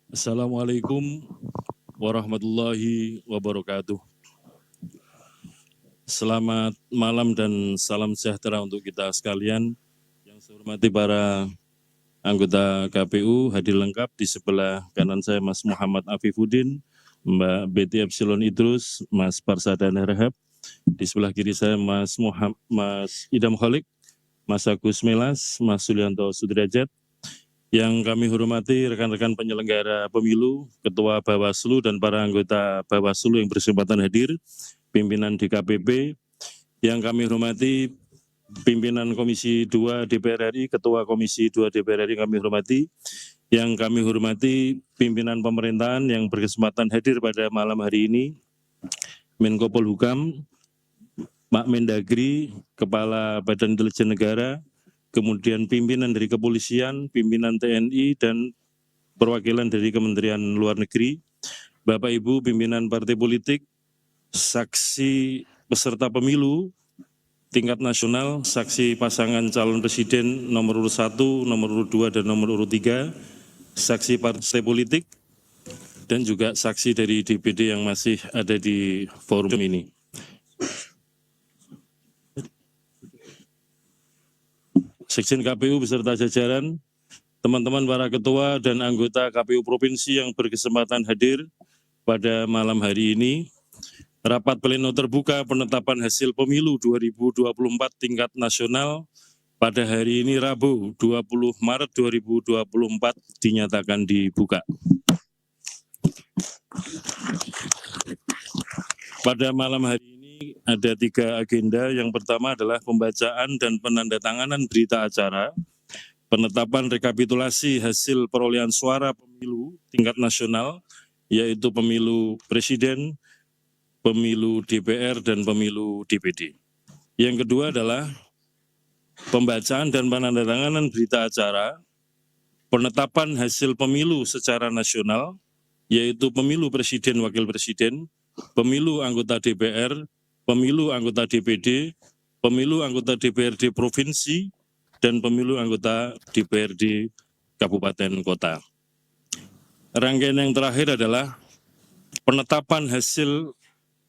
Assalamualaikum warahmatullahi wabarakatuh. Selamat malam dan salam sejahtera untuk kita sekalian. Yang saya hormati para anggota KPU hadir lengkap di sebelah kanan saya Mas Muhammad Afifuddin, Mbak Betty Epsilon Idrus, Mas Parsadan Harahap. Di sebelah kiri saya Mas Idam Kholik, Mas Agus Melas, Mas Sulianto Sudrajat. Yang kami hormati rekan-rekan penyelenggara pemilu, Ketua Bawaslu dan para anggota Bawaslu yang berkesempatan hadir, pimpinan DKPP, yang kami hormati pimpinan Komisi 2 DPR RI, Ketua Komisi 2 DPR RI kami hormati, yang kami hormati pimpinan pemerintahan yang berkesempatan hadir pada malam hari ini, Menko Polhukam, Pak Mendagri, Kepala Badan Intelijen Negara, kemudian pimpinan dari kepolisian, pimpinan TNI, dan perwakilan dari Kementerian Luar Negeri, Bapak Ibu pimpinan partai politik, saksi peserta pemilu tingkat nasional, saksi pasangan calon presiden nomor urut 1, nomor urut 2, dan nomor urut 3, saksi partai politik, dan juga saksi dari DPD yang masih ada di forum ini. Sekjen KPU beserta jajaran, teman-teman para ketua dan anggota KPU Provinsi yang berkesempatan hadir pada malam hari ini, rapat pleno terbuka penetapan hasil pemilu 2024 tingkat nasional pada hari ini Rabu 20 Maret 2024 dinyatakan dibuka. Pada malam hari ini ada 3 agenda. Yang pertama adalah pembacaan dan penandatanganan berita acara, penetapan rekapitulasi hasil perolehan suara pemilu tingkat nasional, yaitu pemilu presiden, pemilu DPR, dan pemilu DPD. Yang kedua adalah pembacaan dan penandatanganan berita acara, penetapan hasil pemilu secara nasional, yaitu pemilu presiden, wakil presiden, pemilu anggota DPR, pemilu anggota DPD, pemilu anggota DPRD provinsi, dan pemilu anggota DPRD kabupaten kota. Rangkaian yang terakhir adalah penetapan hasil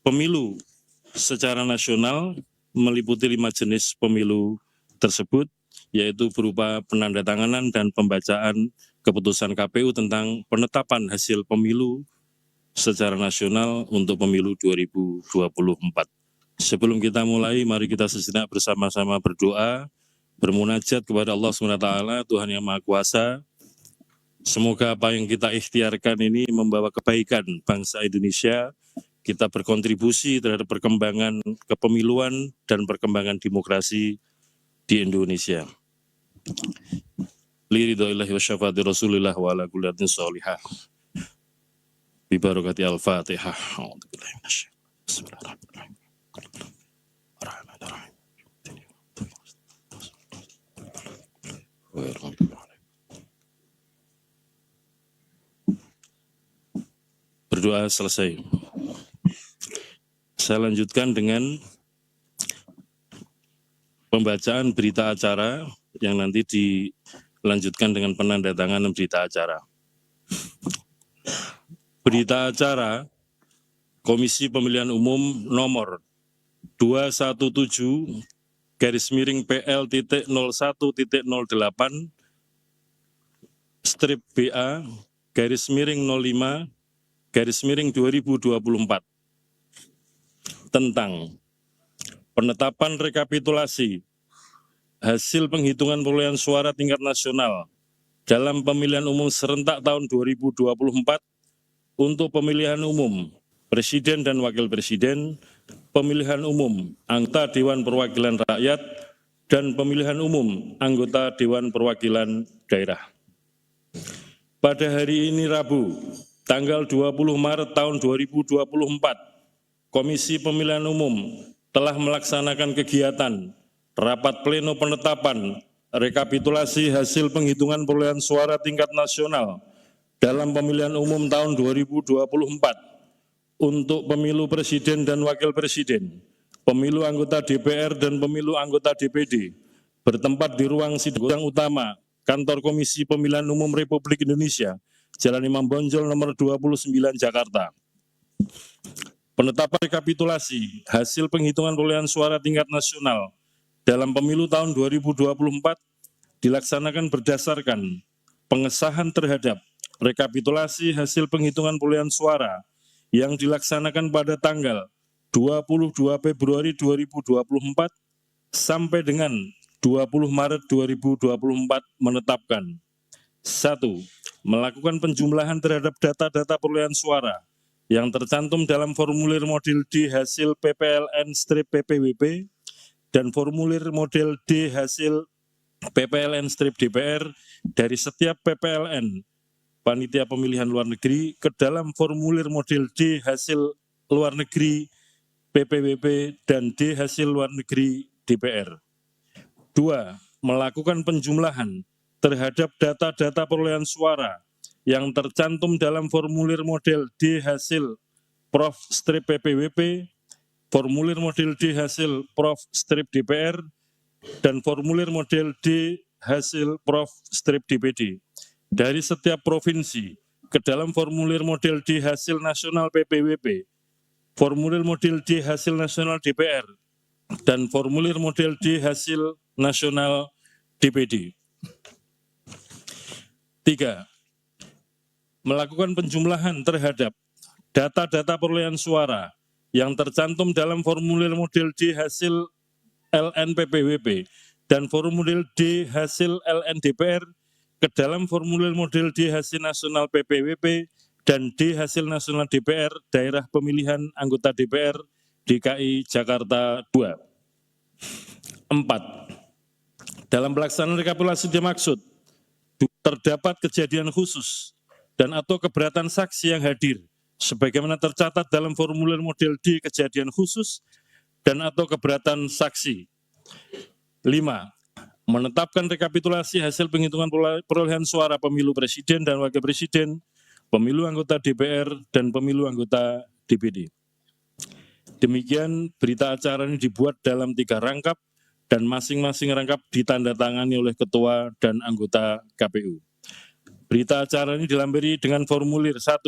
pemilu secara nasional meliputi 5 jenis pemilu tersebut, yaitu berupa penandatanganan dan pembacaan keputusan KPU tentang penetapan hasil pemilu secara nasional untuk pemilu 2024. Sebelum kita mulai, mari kita sejenak bersama-sama berdoa, bermunajat kepada Allah SWT, Tuhan yang Maha Kuasa. Semoga apa yang kita ikhtiarkan ini membawa kebaikan bangsa Indonesia, kita berkontribusi terhadap perkembangan kepemiluan dan perkembangan demokrasi di Indonesia. Liridhoillahi wa syafati Rasulillah wa ala kulli hadirin sholihah. Bibarakati al-Fatihah. Bismillahirrahmanirrahim. Berdoa selesai. Saya lanjutkan dengan pembacaan berita acara yang nanti dilanjutkan dengan penandatanganan berita acara. Berita acara Komisi Pemilihan Umum nomor 217-PL.01.08/BA-05/2024 tentang penetapan rekapitulasi hasil penghitungan perolehan suara tingkat nasional dalam pemilihan umum serentak tahun 2024 untuk pemilihan umum presiden dan wakil presiden, pemilihan umum anggota Dewan Perwakilan Rakyat, dan pemilihan umum anggota Dewan Perwakilan Daerah. Pada hari ini Rabu, tanggal 20 Maret tahun 2024, Komisi Pemilihan Umum telah melaksanakan kegiatan rapat pleno penetapan rekapitulasi hasil penghitungan perolehan suara tingkat nasional dalam pemilihan umum tahun 2024 untuk pemilu presiden dan wakil presiden, pemilu anggota DPR dan pemilu anggota DPD, bertempat di ruang sidang utama Kantor Komisi Pemilihan Umum Republik Indonesia Jalan Imam Bonjol nomor 29 Jakarta. Penetapan rekapitulasi hasil penghitungan perolehan suara tingkat nasional dalam pemilu tahun 2024 dilaksanakan berdasarkan pengesahan terhadap rekapitulasi hasil penghitungan perolehan suara yang dilaksanakan pada tanggal 22 Februari 2024 sampai dengan 20 Maret 2024 menetapkan 1. Melakukan penjumlahan terhadap data-data perolehan suara yang tercantum dalam formulir model D hasil PPLN-PPWP dan formulir model D hasil PPLN-DPR dari setiap PPLN Panitia Pemilihan Luar Negeri ke dalam formulir model D hasil luar negeri PPWP dan D hasil luar negeri DPR. 2. Melakukan penjumlahan terhadap data-data perolehan suara yang tercantum dalam formulir model D hasil Prof-PPWP, formulir model D hasil Prof-DPR, dan formulir model D hasil Prof-DPD dari setiap provinsi ke dalam formulir model D hasil nasional PPWP, formulir model D hasil nasional DPR, dan formulir model D hasil nasional DPD. 3. Melakukan penjumlahan terhadap data-data perolehan suara yang tercantum dalam formulir model D hasil LN-PPWP dan formulir D hasil LN-DPR ke dalam formulir model D hasil nasional PPWP dan D hasil nasional DPR daerah pemilihan anggota DPR DKI Jakarta 2. 4. Dalam pelaksanaan rekapitulasi dimaksud terdapat kejadian khusus dan atau keberatan saksi yang hadir sebagaimana tercatat dalam formulir model D kejadian khusus dan atau keberatan saksi. 5. Menetapkan rekapitulasi hasil penghitungan perolehan suara pemilu presiden dan wakil presiden, pemilu anggota DPR, dan pemilu anggota DPD. Demikian berita acara ini dibuat dalam 3 rangkap dan masing-masing rangkap ditandatangani oleh ketua dan anggota KPU. Berita acara ini dilampiri dengan formulir 1,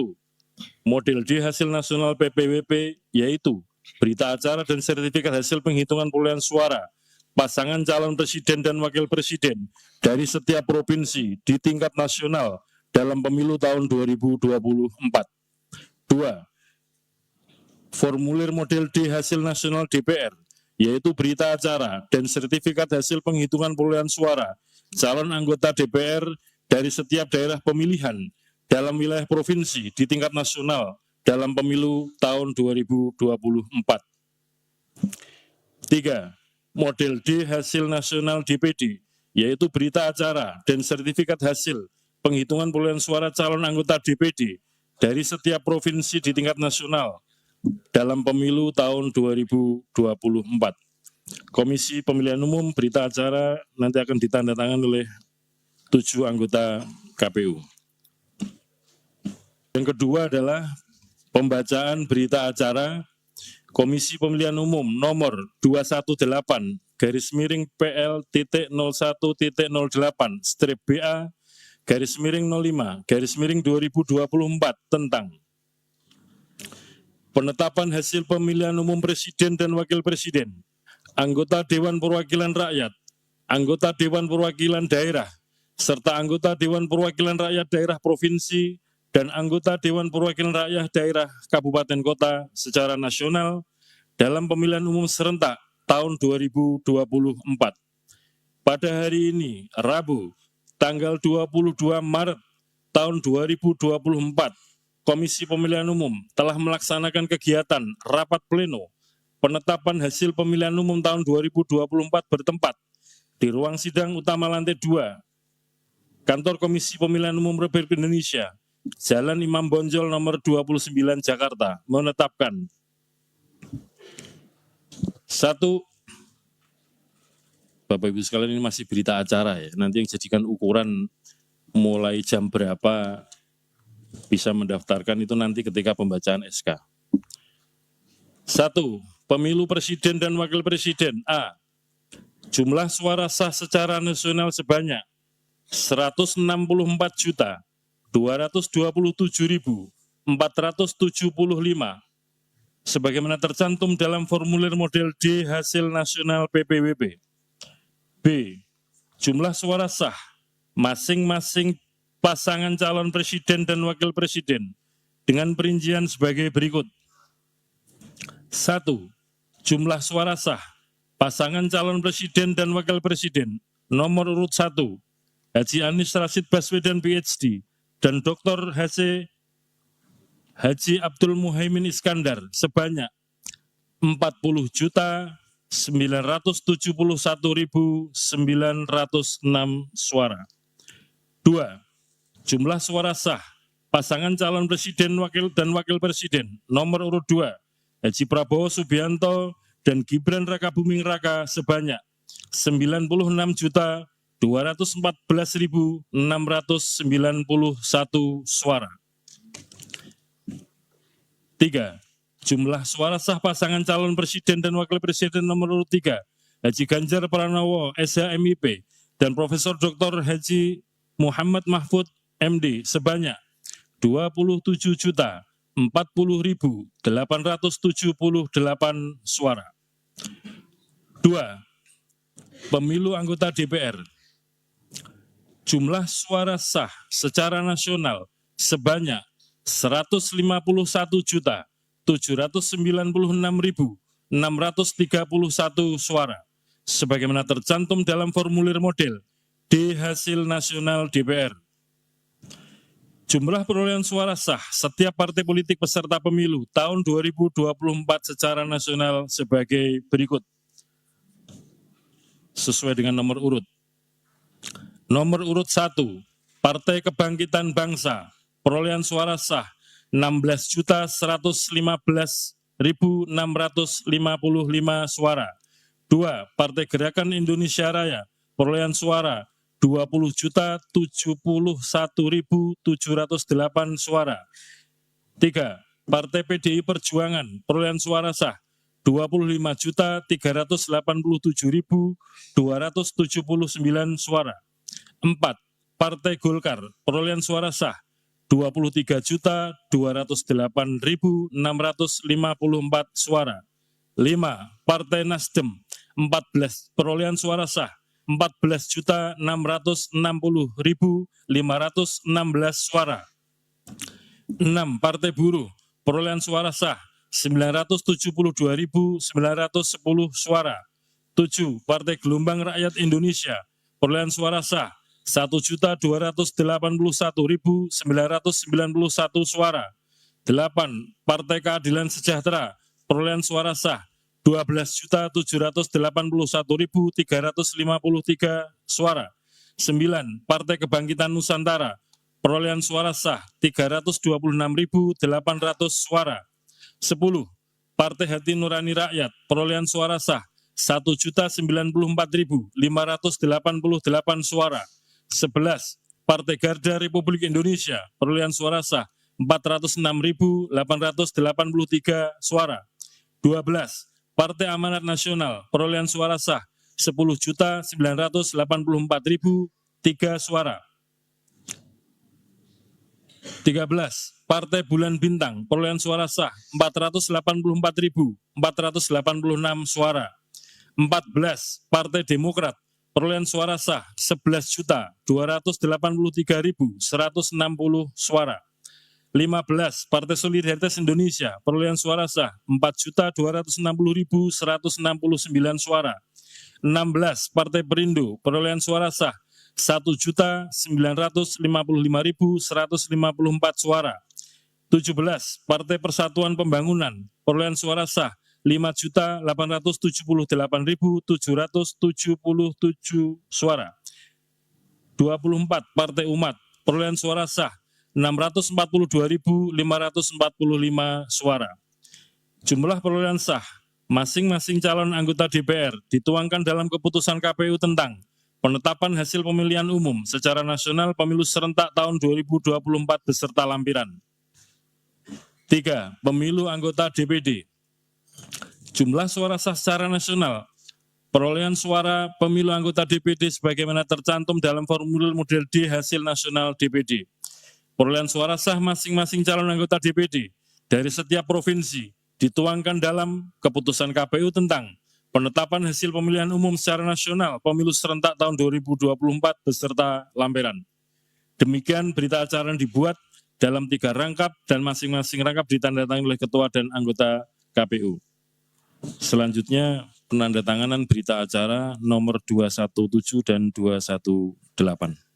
model D hasil nasional PPWP, yaitu berita acara dan sertifikat hasil penghitungan perolehan suara pasangan calon presiden dan wakil presiden dari setiap provinsi di tingkat nasional dalam pemilu tahun 2024. 2. Formulir model D hasil nasional DPR, yaitu berita acara dan sertifikat hasil penghitungan perolehan suara calon anggota DPR dari setiap daerah pemilihan dalam wilayah provinsi di tingkat nasional dalam pemilu tahun 2024. 3. Model D hasil nasional DPD, yaitu berita acara dan sertifikat hasil penghitungan perolehan suara calon anggota DPD dari setiap provinsi di tingkat nasional dalam pemilu tahun 2024. Komisi Pemilihan Umum berita acara nanti akan ditandatangani oleh 7 anggota KPU. Yang kedua adalah pembacaan berita acara Komisi Pemilihan Umum nomor 218-PL.08/BA-05/2024 tentang penetapan hasil pemilihan umum presiden dan wakil presiden, anggota Dewan Perwakilan Rakyat, anggota Dewan Perwakilan Daerah, serta anggota Dewan Perwakilan Rakyat Daerah Provinsi dan anggota Dewan Perwakilan Rakyat Daerah Kabupaten Kota secara nasional dalam pemilihan umum serentak tahun 2024. Pada hari ini, Rabu, tanggal 22 Maret tahun 2024, Komisi Pemilihan Umum telah melaksanakan kegiatan rapat pleno penetapan hasil pemilihan umum tahun 2024 bertempat di ruang sidang utama lantai 2, Kantor Komisi Pemilihan Umum Republik Indonesia, Jalan Imam Bonjol nomor 29 Jakarta, menetapkan 1. Bapak Ibu sekalian, ini masih berita acara ya, nanti yang jadikan ukuran mulai jam berapa bisa mendaftarkan itu nanti ketika pembacaan SK. 1. Pemilu Presiden dan Wakil Presiden. A. Jumlah suara sah secara nasional sebanyak 164.300.999 227.475 sebagaimana tercantum dalam formulir model D hasil nasional PPWP. B. Jumlah suara sah masing-masing pasangan calon presiden dan wakil presiden dengan perincian sebagai berikut. 1. Jumlah suara sah pasangan calon presiden dan wakil presiden nomor urut 1 Haji Anies Rashid Baswedan PhD dan Dr. Haji Abdul Muhaimin Iskandar sebanyak 40.971.906 suara. 2. Jumlah suara sah pasangan calon presiden dan wakil presiden nomor urut 2 Haji Prabowo Subianto dan Gibran Rakabuming Raka sebanyak 96.214.691 suara. 3. Jumlah suara sah pasangan calon presiden dan wakil presiden nomor urut 3 Haji Ganjar Pranowo SHMIP dan Profesor Dr. Haji Muhammad Mahfud MD sebanyak 27.040.878 suara. 2. Pemilu anggota DPR. Jumlah suara sah secara nasional sebanyak 151.796.631 suara, sebagaimana tercantum dalam formulir model D hasil nasional DPR. Jumlah perolehan suara sah setiap partai politik peserta pemilu tahun 2024 secara nasional sebagai berikut. Sesuai dengan nomor urut. Nomor urut 1, Partai Kebangkitan Bangsa, perolehan suara sah 16.115.655 suara. 2. Partai Gerakan Indonesia Raya, perolehan suara 20.071.708 suara. 3. Partai PDI Perjuangan, perolehan suara sah 25.387.279 suara. 4. Partai Golkar, perolehan suara sah 23.208.654 suara. 5. Partai Nasdem, 14, perolehan suara sah 14.660.516 suara. 6. Partai Buruh, perolehan suara sah 972.910 suara. 7. Partai Gelombang Rakyat Indonesia, perolehan suara sah 1.281.991 suara. 8. Partai Keadilan Sejahtera, perolehan suara sah 12.781.353 suara. 9. Partai Kebangkitan Nusantara, perolehan suara sah 326.800 suara. 10. Partai Hati Nurani Rakyat, perolehan suara sah 1.094.588 suara. 11. Partai Garda Republik Indonesia, perolehan suara sah 406.883 suara. 12. Partai Amanat Nasional, perolehan suara sah 10.984.003 suara. 13. Partai Bulan Bintang, perolehan suara sah 484.486 suara. 14. Partai Demokrat, perolehan suara sah 11.283.160 suara. 15. Partai Solidaritas Indonesia, perolehan suara sah 4.260.169 suara. 16. Partai Perindo, perolehan suara sah 1.955.154 suara. 17. Partai Persatuan Pembangunan, perolehan suara sah 5.878.777 suara. 24. Partai Umat, perolehan suara sah 642.545 suara. Jumlah perolehan sah masing-masing calon anggota DPR dituangkan dalam keputusan KPU tentang penetapan hasil pemilihan umum secara nasional pemilu serentak tahun 2024 beserta lampiran. 3. Pemilu anggota DPD. Jumlah suara sah secara nasional perolehan suara pemilu anggota DPD sebagaimana tercantum dalam formulir model D hasil nasional DPD. perolehan suara sah masing-masing calon anggota DPD dari setiap provinsi dituangkan dalam keputusan KPU tentang penetapan hasil pemilihan umum secara nasional pemilu serentak tahun 2024 beserta lampiran. Demikian berita acara yang dibuat dalam 3 rangkap dan masing-masing rangkap ditandatangani oleh ketua dan anggota KPU. Selanjutnya penandatanganan berita acara nomor 217 dan 218.